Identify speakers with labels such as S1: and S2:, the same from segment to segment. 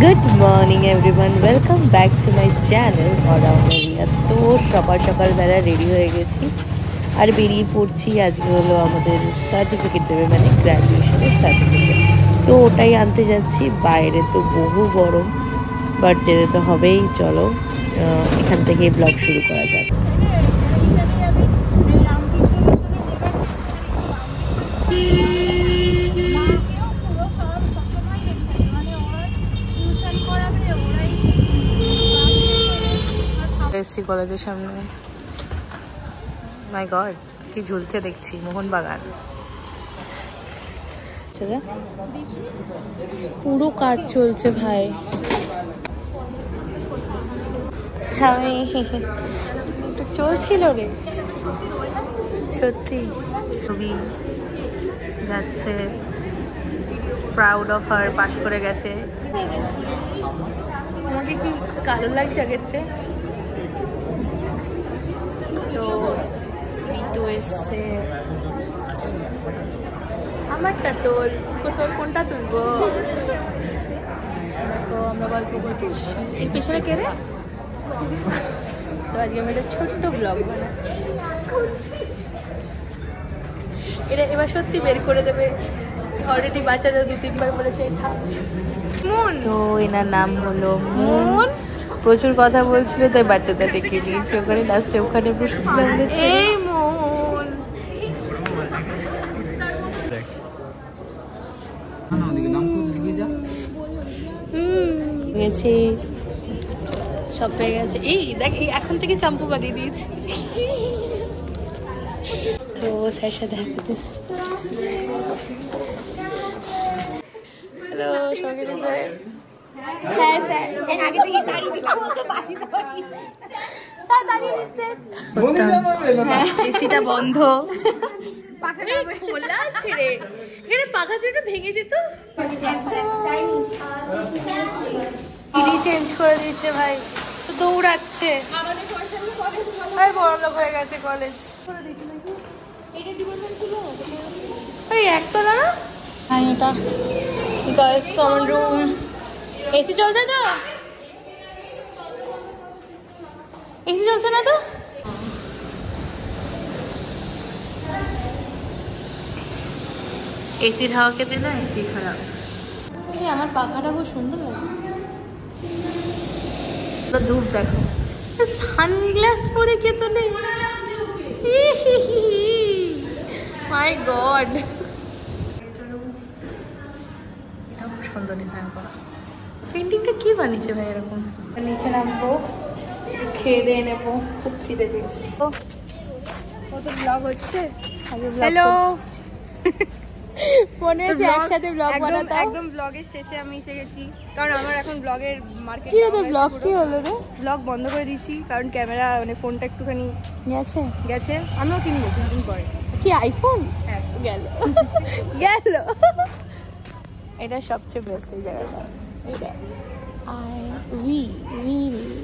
S1: Good morning everyone, welcome back to my channel around area. তো সকাল সকালবেলা ready হয়ে গেছি আর বেরিয়ে পড়ছি। আজকে হলো আমাদের সার্টিফিকেট দেবে, মানে গ্র্যাজুয়েশনের সার্টিফিকেট। তো ওটাই আনতে যাচ্ছি। বাইরে তো বহু গরম, বাট যেতে তো হবেই। চলো এখান থেকে ব্লগ শুরু করা যাক। এসসি কলেজের সামনে। মাই গড, কি ঝুলছে দেখছি, মোহনবাগান। পুরো কাজ চলছে ভাই। আমি চলছিল রে, সত্যি খুবই যাচ্ছে। প্রাউড অফ হার, পাশ করে গেছে। আমাকে কি কালো লাগছে আগের চেয়ে? তো ঋতু এসছে, আমারটা তোল, তোর কোনটা তুলবো? দেখো আমরা গল্প করছি। এর পেছনে কে রে? তো আজকে আমি একটা ছোট্ট ব্লগ বানাচ্ছি। এটা এবার সত্যি বের করে দেবে। অলরেডি বাচ্চাদের 2-3 বার বলেছে এটা মন। তো এনার নাম হলো মন। প্রচুর কথা বলছিল, তাই বাচ্চাদের ডেকে নিয়েছি ওখানে। লাস্টে ওখানে বসেছিলাম। এই মন গেছি, সব পেয়ে গেছে। এই দেখ, এখন থেকে চাম্পু বানিয়ে দিয়েছি। তো স্যার সাথে হ্যালো সঙ্গে স্যার। হ্যাঁ স্যার, আগে থেকে দাঁড়িয়ে দিতাম, স্যার দাঁড়িয়ে দিচ্ছেন। এসিটা বন্ধ, পাখাটা খোলা আছে রে। এখানে পাখা যেটা ভেঙে যেত। ইডি চেঞ্জ করে দিয়েছে ভাই, তো দৌড়াচ্ছে। ভাই বড় লোক হয়ে গেছে কলেজ। এই একতলা না? হ্যাঁ এটা গার্লস কমন রুম। এসি চলছে তো? এসি চলছে না তো? এসির হাওয়া খেতে না এসি খারাপ। আমার পাখাটা খুব সুন্দর লাগছে। ধূপ দেখো, সানগ্লাস পরে কে তোলে? মাই গড, এটা খুব সুন্দর ডিজাইন করা। পেন্টিংটা কি বানিয়েছে ভাই এরকম? নিচে নামবো, খেয়ে দিয়ে নেবো, খুব খিদে পেয়েছে।
S2: কত ব্লগ হচ্ছে।
S1: হ্যালো, মনে আছে একসাথে ব্লগ বানাতাম?
S2: একদম ব্লগের শেষে আমি এসে গেছি, কারণ আমার এখন ব্লগের মার্কেট।
S1: কি রে তোর ব্লগ কি হলো রে?
S2: ব্লগ বন্ধ করে দিয়েছি, কারণ ক্যামেরা মানে ফোনটা একটুখানি গেছে। আমিও কিনবো কিছুদিন পরে।
S1: কি আইফোন?
S2: হ্যাঁ
S1: গেল গেল। এটা সবচেয়ে বেস্ট এই জায়গাটা। এটা উই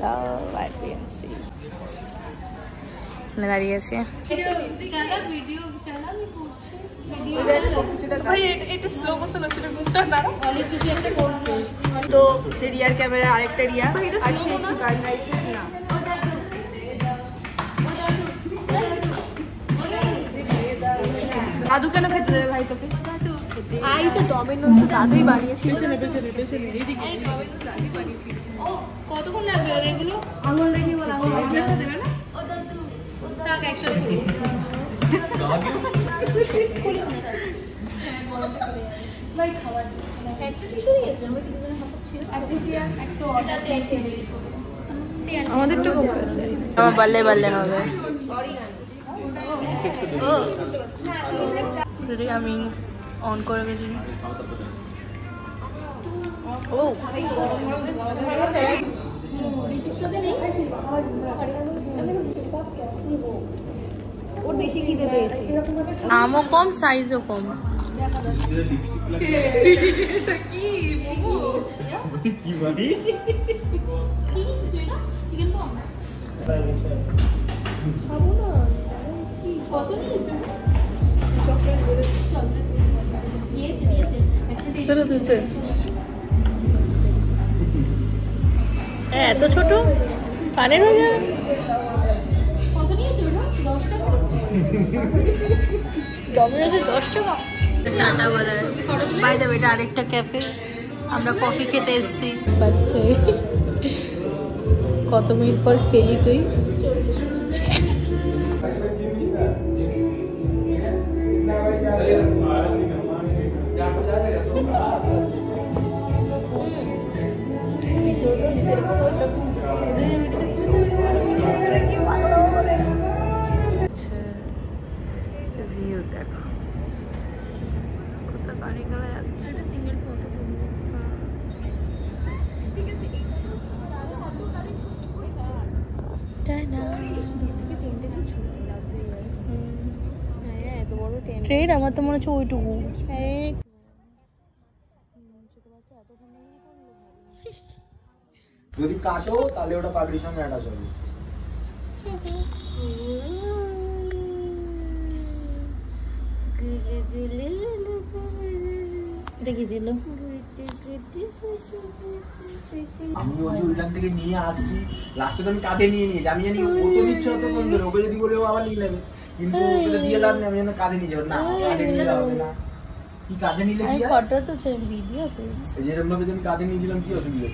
S1: লাভ আইপিএনসি। দাঁড়িয়ে আছে।
S2: তো রিয়ার ক্যামেরা, আরেকটা রিয়া, আর সে একটু গান গাইছে না। দাদু কেন খেতে দেবে ভাই তোকে?
S1: আই তো ডমিনোস দাদুই বানিয়েছিল। কতক্ষণ লাগবে এগুলো?
S2: আঙুল দেখি বল, আঙুল
S1: দেবে না? থাক একসাথে করব। ভাই খাবার দিচ্ছে না। একটা কিছু দিয়েছে, আমরা কি দুজনে হাফ ছিল। আজিজিয়া একটা অর্ডার দিয়েছে।
S2: আমাদের তো
S1: আমার বাল্লে বাল্লে হবে। আমি অন করে গেছি। ও
S2: ওর বেশি খিদে পেয়েছে।
S1: আমও কম, সাইজও কম।
S2: এটা কি
S3: কি মানে?
S2: চিকেন বম খাবো না। কত নিয়েছে? চকলেট বলেছে, চকলেট দিয়েছে।
S1: চলো দিয়েছে। এত ছোট পানের হয়ে যাবে। $10 টাটা বাজার। বাই দ্য ওয়ে, এটা আরেকটা ক্যাফে, আমরা কফি খেতে এসেছি। পাচ্ছে কত মিনিট পর পেলি তুই? ভিউ দেখো, কোথাও গাড়ি গাড়া যাচ্ছে। ট্রেন আমার তো মনে হচ্ছে ওইটুকু।
S4: যদি কাটো তাহলে ওটা পাবলির সঙ্গে অ্যাটাচ হবে।
S1: দেখেছিল
S4: আমি ওই ওইখান থেকে নিয়ে আসছি, লাস্টে তো আমি কাঁধে নিয়ে নিয়েছি। আমি জানি ও তো নিচ্ছে অতক্ষণ ধরে, ওকে যদি বলে ও আবার নিয়ে নেবে, কিন্তু ওকে দিয়ে লাভ নেই। আমি যেন কাঁধে নিয়ে যাবো না, কাঁধে নিয়ে হবে না। কি কাঁধে নিলে কি হয়?
S1: ফটো তো ভিডিও তো
S4: যেরকম ভাবে আমি কাঁধে নিয়েছিলাম, কি অসুবিধা?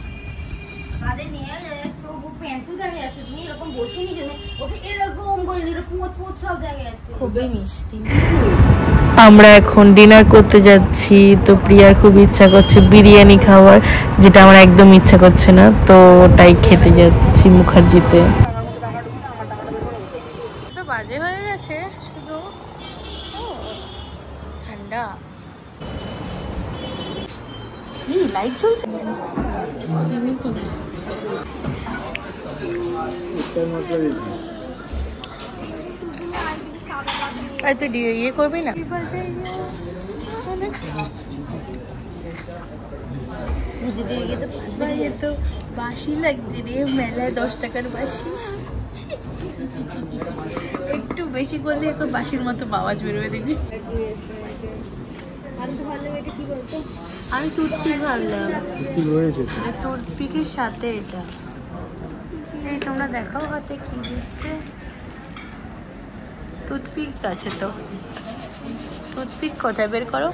S3: কাঁধে নিয়ে তো ও প্যান্টু দেখা যাচ্ছে, তুমি এরকম বসে নিয়ে ওকে এরকম করে নিয়ে পোত পোত সব দেখা যাচ্ছে।
S1: খুবই মিষ্টি। আমরা এখন ডিনার করতে যাচ্ছি, তো প্রিয়ার খুব ইচ্ছা করছে বিরিয়ানি খাওয়ার, যেটা আমার একদম ইচ্ছা করছে না, তো ওটাই খেতে যাচ্ছি মুখার্জিতে। তো বাজে হয়ে গেছে শুধু ঠান্ডা। লাইট জ্বলছে। আর তুই ইয়ে করবি না? তো বাসি লাগছে রে, মেলায় 10 টাকার বাসি। একটু বেশি করলে এখন বাসির মতো আওয়াজ বেরোবে দেখবি। আমি টুথপিক ভাবলাম, টুথপিকের সাথে এটা। এই তোমরা দেখাও হাতে কি দিচ্ছে। টুথপিক আছে তো, টুথপিক কোথায় বের করো?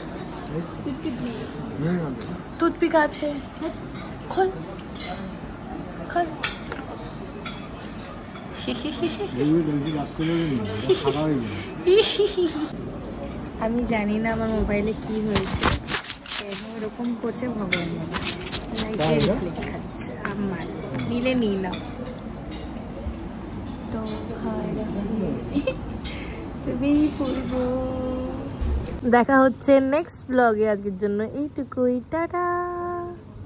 S1: টুথপিক আছে, খোল খোল। আমি জানি না আমার মোবাইলে কি হয়েছে, কেন এরকম করছে ভগবান লাইটের রিফ্লেক্ট খাচ্ছে। আমার নিলে নিই না তো খাওয়া গেছে। দেখা হচ্ছে নেক্সট ব্লগে। আজকের জন্য এইটুকুই, টাটা।